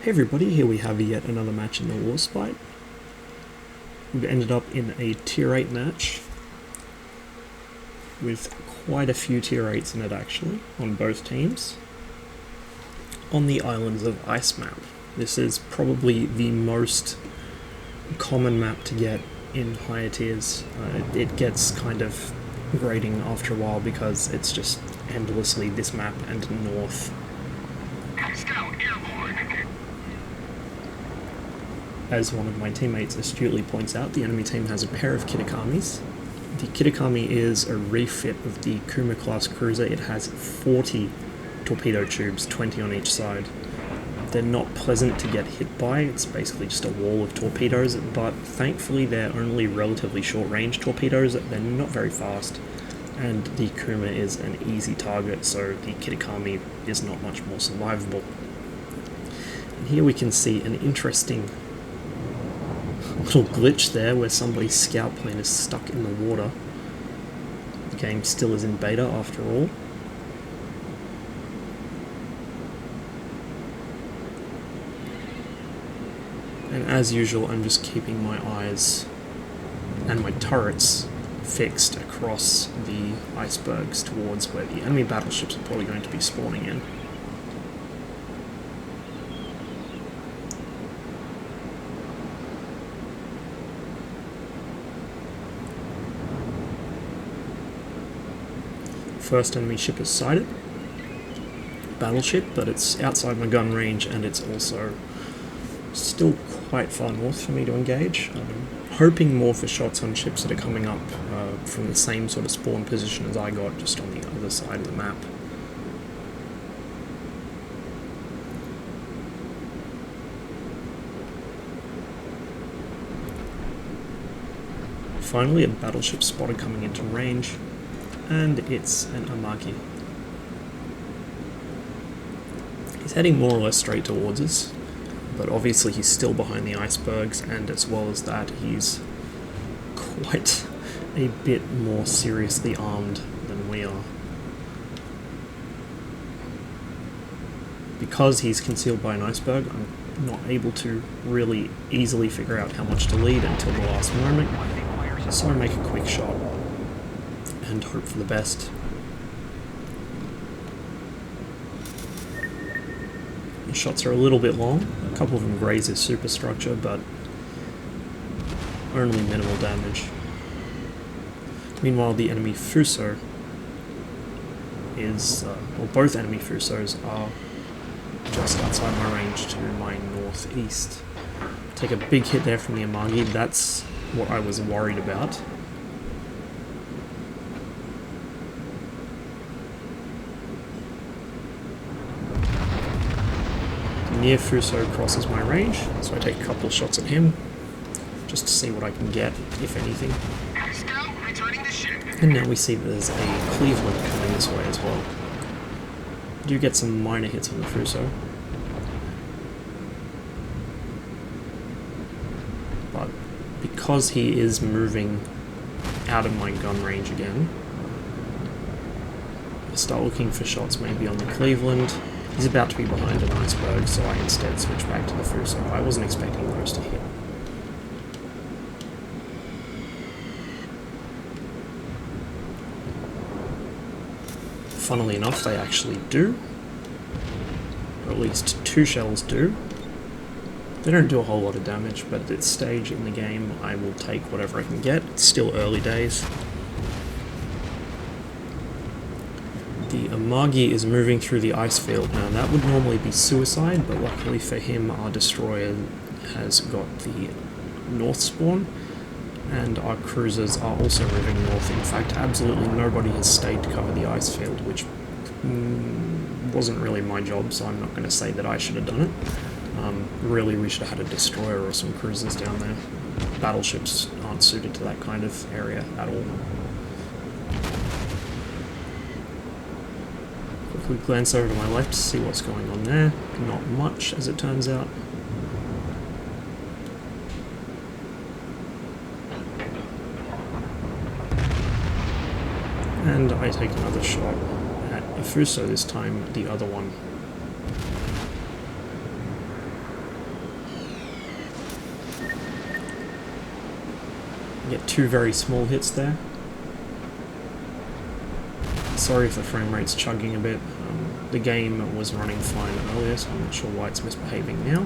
Hey everybody, here we have yet another match in the Warspite. We've ended up in a tier 8 match with quite a few tier 8s in it actually, on both teams, on the Islands of Ice map. This is probably the most common map to get in higher tiers. It gets kind of grating after a while because it's just endlessly this map and north. As one of my teammates astutely points out, the enemy team has a pair of Kitakamis. The Kitakami is a refit of the Kuma class cruiser. It has 40 torpedo tubes, 20 on each side. They're not pleasant to get hit by, it's basically just a wall of torpedoes, but thankfully they're only relatively short range torpedoes, they're not very fast, and the Kuma is an easy target, so the Kitakami is not much more survivable. And here we can see an interesting little glitch there where somebody's scout plane is stuck in the water. The game still is in beta after all. And as usual, I'm just keeping my eyes and my turrets fixed across the icebergs towards where the enemy battleships are probably going to be spawning in. First enemy ship is sighted. Battleship, but it's outside my gun range and it's also still quite far north for me to engage. I'm hoping more for shots on ships that are coming up from the same sort of spawn position as I got, just on the other side of the map. Finally, a battleship spotted coming into range, and it's an Amagi. He's heading more or less straight towards us, but obviously he's still behind the icebergs, and as well as that, he's quite a bit more seriously armed than we are. Because he's concealed by an iceberg, I'm not able to really easily figure out how much to lead until the last moment, so I make a quick shot and hope for the best. The shots are a little bit long, a couple of them graze his superstructure, but only minimal damage. Meanwhile, the enemy Fuso is, well, both enemy Fusos are just outside my range to my northeast. Take a big hit there from the Amagi, that's what I was worried about. Near Fuso crosses my range, so I take a couple of shots at him, just to see what I can get, if anything. And now we see there's a Cleveland coming this way as well. I do get some minor hits on the Fuso, but because he is moving out of my gun range again, I start looking for shots maybe on the Cleveland. He's about to be behind an iceberg, so I instead switch back to the Fuso. I wasn't expecting those to hit. Funnily enough, they actually do. Or at least 2 shells do. They don't do a whole lot of damage, but at this stage in the game, I will take whatever I can get. It's still early days. The Amagi is moving through the ice field. Now that would normally be suicide, but luckily for him our destroyer has got the north spawn, and our cruisers are also moving north. In fact, absolutely nobody has stayed to cover the ice field, which wasn't really my job, so I'm not going to say that I should have done it. Really, we should have had a destroyer or some cruisers down there. Battleships aren't suited to that kind of area at all. Quickly glance over to my left to see what's going on there. Not much, as it turns out. And I take another shot at a Fuso, this time the other one. Get two very small hits there. Sorry if the frame rate's chugging a bit. The game was running fine earlier, so I'm not sure why it's misbehaving now.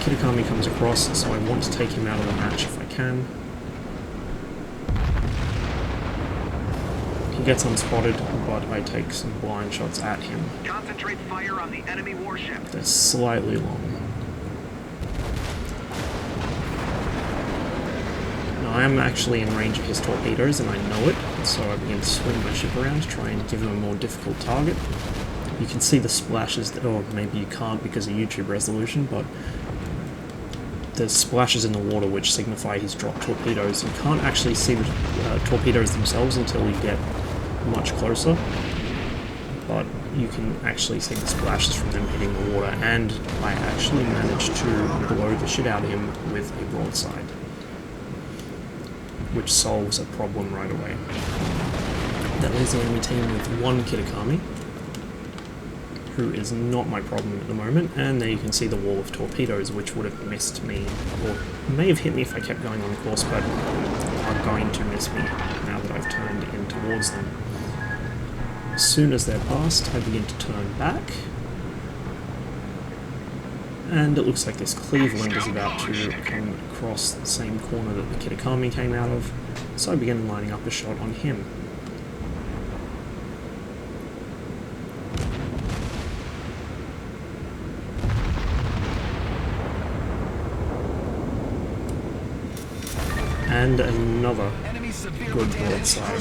Kitakami comes across, so I want to take him out of the match if I can. He gets unspotted, but I take some blind shots at him. Concentrate fire on the enemy warship. They're slightly long. Now, I am actually in range of his torpedoes, and I know it, so I begin to swing my ship around to try and give him a more difficult target. You can see the splashes, or maybe you can't because of YouTube resolution, but the splashes in the water which signify he's dropped torpedoes. You can't actually see the torpedoes themselves until you get much closer, but you can actually see the splashes from them hitting the water, and I actually managed to blow the shit out of him with a broadside, which solves a problem right away. That leaves the enemy team with one Kitakami, who is not my problem at the moment, and there you can see the wall of torpedoes, which would have missed me, or may have hit me if I kept going on course, but are going to miss me now that I've turned in towards them. As soon as they're past, I begin to turn back, and it looks like this Cleveland is about to come across the same corner that the Kitakami came out of, so I begin lining up a shot on him. And another good broadside.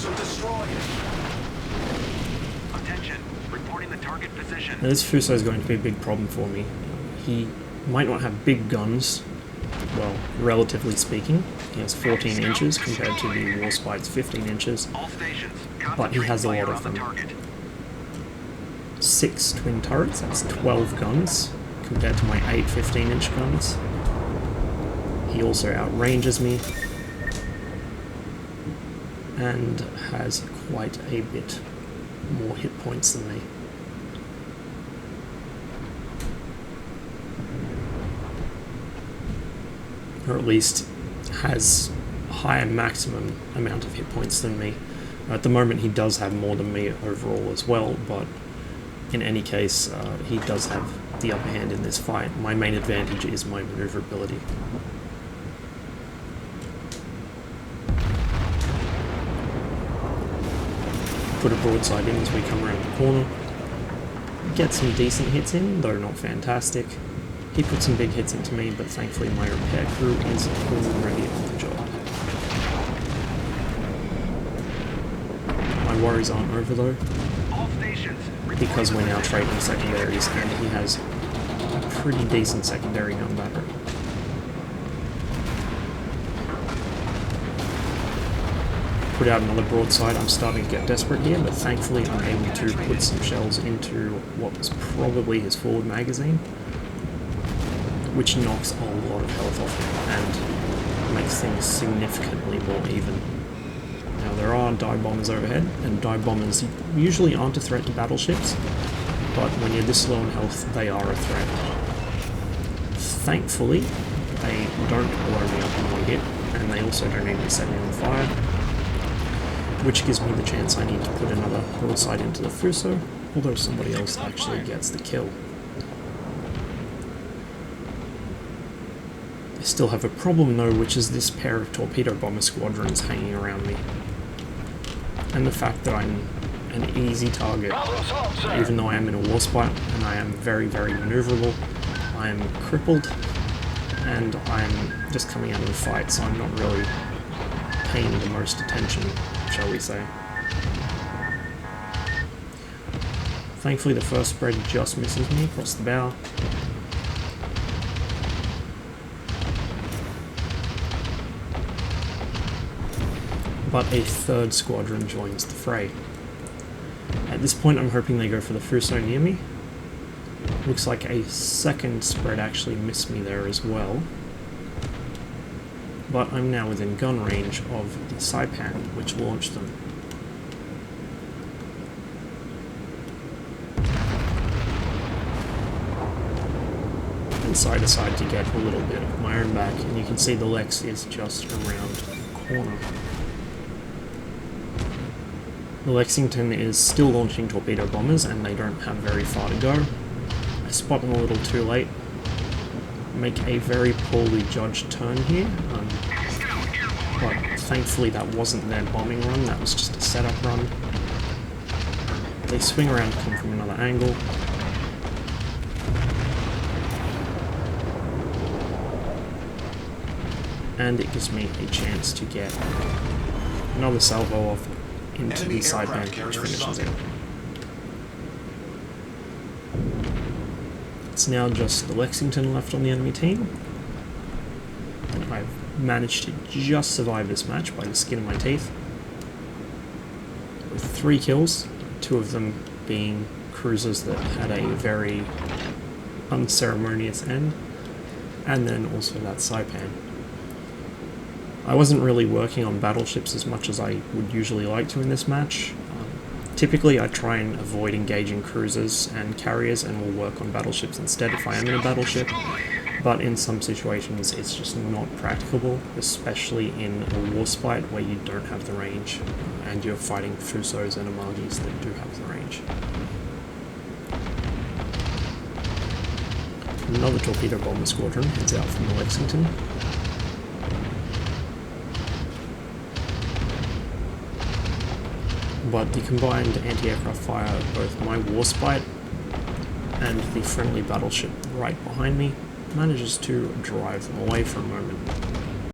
Attention, reporting the target position. Now this Fuso is going to be a big problem for me. He might not have big guns, well, relatively speaking. He has 14 inches compared to the Warspite's 15 inches, but he has a lot of them. 6 twin turrets, that's 12 guns, compared to my 8 15-inch guns. He also outranges me, and has quite a bit more hit points than me. Or at least has a higher maximum amount of hit points than me. At the moment he does have more than me overall as well, but in any case he does have the upper hand in this fight. My main advantage is my maneuverability. Put a broadside in as we come around the corner. Get some decent hits in, though not fantastic. He put some big hits into me, but thankfully my repair crew is already on the job. My worries aren't over though, because we're now trading secondaries, and he has a pretty decent secondary gun battery. Put out another broadside. I'm starting to get desperate here, but thankfully I'm able to put some shells into what was probably his forward magazine, which knocks a lot of health off him and makes things significantly more even. Now there are dive bombers overhead, and dive bombers usually aren't a threat to battleships, but when you're this low in health, they are a threat. Thankfully, they don't blow me up in one hit, and they also don't even set me on fire, which gives me the chance I need to put another broadside into the Fuso, although somebody else actually gets the kill. I still have a problem though, which is this pair of torpedo bomber squadrons hanging around me. And the fact that I'm an easy target, even though I am in a Warspite, and I am very, very maneuverable. I am crippled, and I'm just coming out of the fight, so I'm not really paying the most attention, shall we say. Thankfully the first spread just misses me across the bow. But a third squadron joins the fray. At this point I'm hoping they go for the Fuso near me. Looks like a second spread actually missed me there as well. But I'm now within gun range of the Saipan, which launched them. And side to side to get a little bit of my own back, and you can see the Lex is just around the corner. The Lexington is still launching torpedo bombers, and they don't have very far to go. I spot them a little too late. Make a very poorly judged turn here, but thankfully that wasn't their bombing run, that was just a setup run. They swing around, come from another angle. And it gives me a chance to get another salvo off into the sideband, which finishes it. It's now just the Lexington left on the enemy team. And I've managed to just survive this match by the skin of my teeth. With 3 kills, 2 of them being cruisers that had a very unceremonious end, and then also that saipan. I wasn't really working on battleships as much as I would usually like to in this match. Typically I try and avoid engaging cruisers and carriers and will work on battleships instead if I am in a battleship, but in some situations it's just not practicable, especially in a warspite where you don't have the range and you're fighting Fusos and Amagis that do have the range. Another torpedo bomber squadron heads out from the Lexington. But the combined anti-aircraft fire of both my warspite and the friendly battleship right behind me manages to drive them away for a moment.